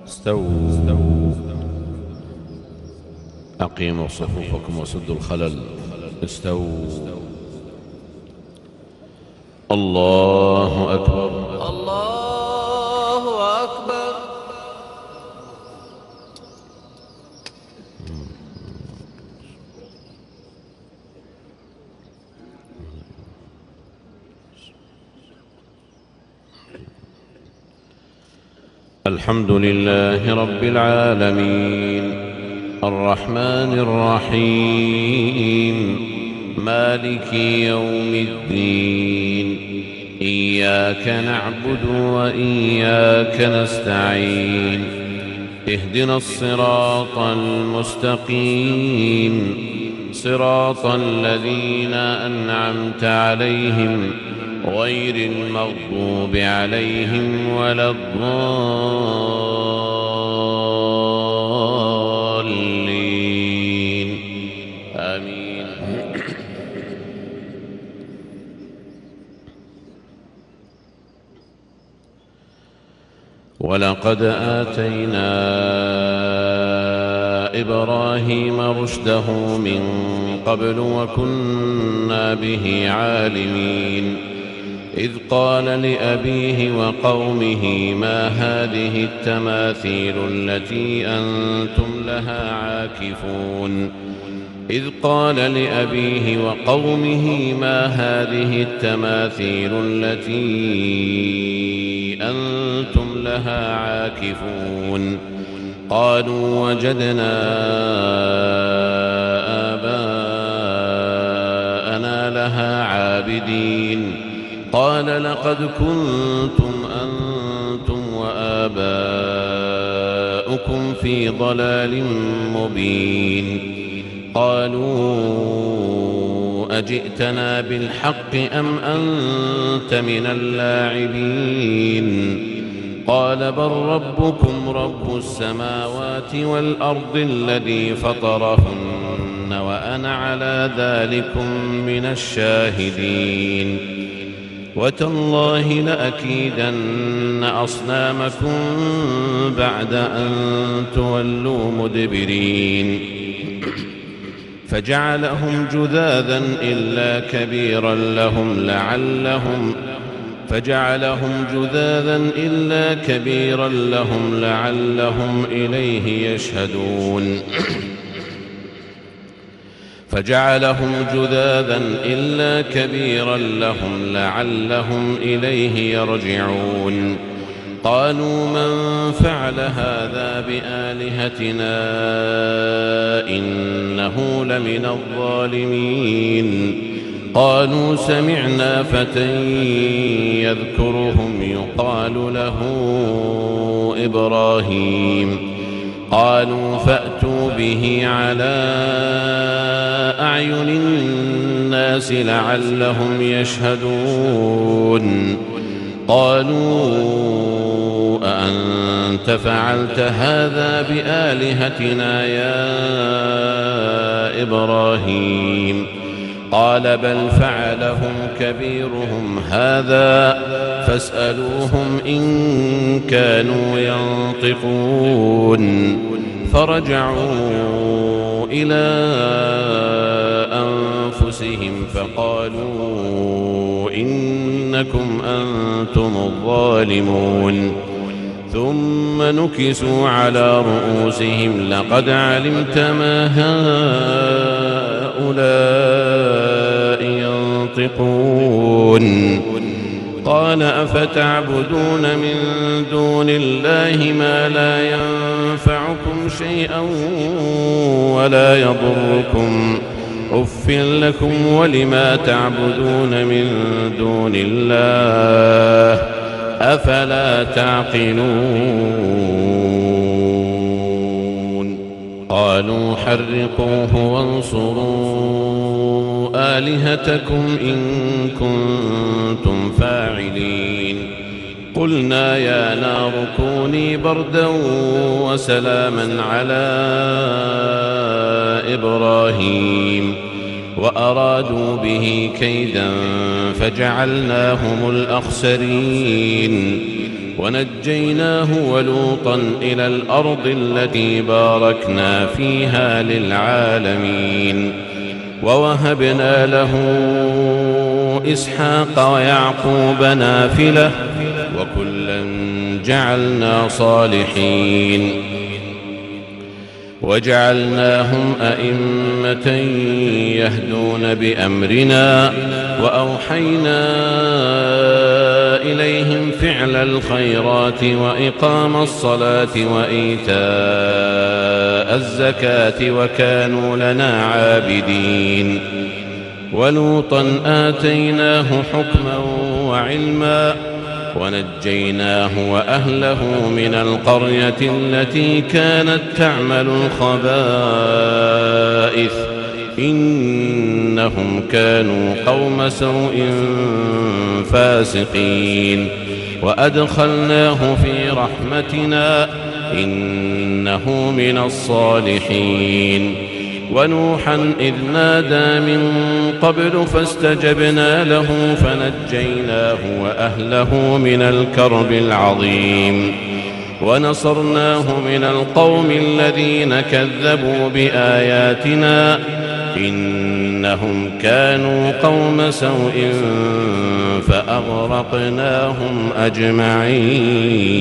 استووا. أقيموا صفوفكم وسدوا الخلل. استووا. الله أكبر. الله أكبر. الحمد لله رب العالمين الرحمن الرحيم مالك يوم الدين. إياك نعبد وإياك نستعين. اهدنا الصراط المستقيم صراط الذين أنعمت عليهم غير المغضوب عليهم ولا الضالين. آمين. ولقد آتينا إبراهيم رشده من قبل وكنا به عالمين. إذ قال لأبيه وقومه ما هذه التماثيل التي أنتم لها عاكفون. إذ قال لأبيه وقومه ما هذه التماثيل التي أنتم لها عاكفون. قالوا وجدنا آباءنا لها عابدين. قال لقد كنتم أنتم وآباؤكم في ضلال مبين. قالوا أجئتنا بالحق أم أنت من اللاعبين. قال بل ربكم رب السماوات والأرض الذي فطرهن وأنا على ذلكم من الشاهدين. وتالله لأكيدن أصنامكم بعد أن تولوا مدبرين. فجعلهم جذاذا إلا كبيرا لهم لعلهم إليه يشهدون. فجعلهم جذاذا إلا كبيرا لهم لعلهم إليه يرجعون. قالوا من فعل هذا بآلهتنا إنه لمن الظالمين. قالوا سمعنا فتى يذكرهم يقال له إبراهيم. قالوا فأتوا به على أعين الناس لعلهم يشهدون. قالوا أأنت فعلت هذا بآلهتنا يا إبراهيم. قال بل فعلهم كبيرهم هذا فاسألوهم إن كانوا ينطقون. فرجعوا إلى أنفسهم فقالوا إنكم أنتم الظالمون. ثم نكسوا على رؤوسهم لقد علمت ما هؤلاء ينطقون. قال أفتعبدون من دون الله ما لا ينفعكم شيئا ولا يضركم أف لكم ولما تعبدون من دون الله أفلا تعقلون. قالوا حرقوه وانصروا آلهتكم إن كنتم فاعلين. قلنا يا نار كوني بردا وسلاما على إبراهيم وأرادوا به كيدا فجعلناهم الأخسرين. ونجيناه ولوطا إلى الأرض التي باركنا فيها للعالمين ووهبنا له إسحاق ويعقوب نافلة وكلا جعلنا صالحين وجعلناهم أئمة يهدون بأمرنا وأوحينا إليهم فعل الخيرات وإقام الصلاة وإيتاء الزكاة وكانوا لنا عابدين ولوطا آتيناه حكما وعلما ونجيناه وأهله من القرية التي كانت تعمل الخبائث إنهم كانوا قوم سوء فاسقين وأدخلناه في رحمتنا إنه من الصالحين ونوحا إذ نادى من قبل فاستجبنا له فنجيناه وأهله من الكرب العظيم ونصرناه من القوم الذين كذبوا بآياتنا إنهم كانوا قوم سوء فأغرقناهم أجمعين.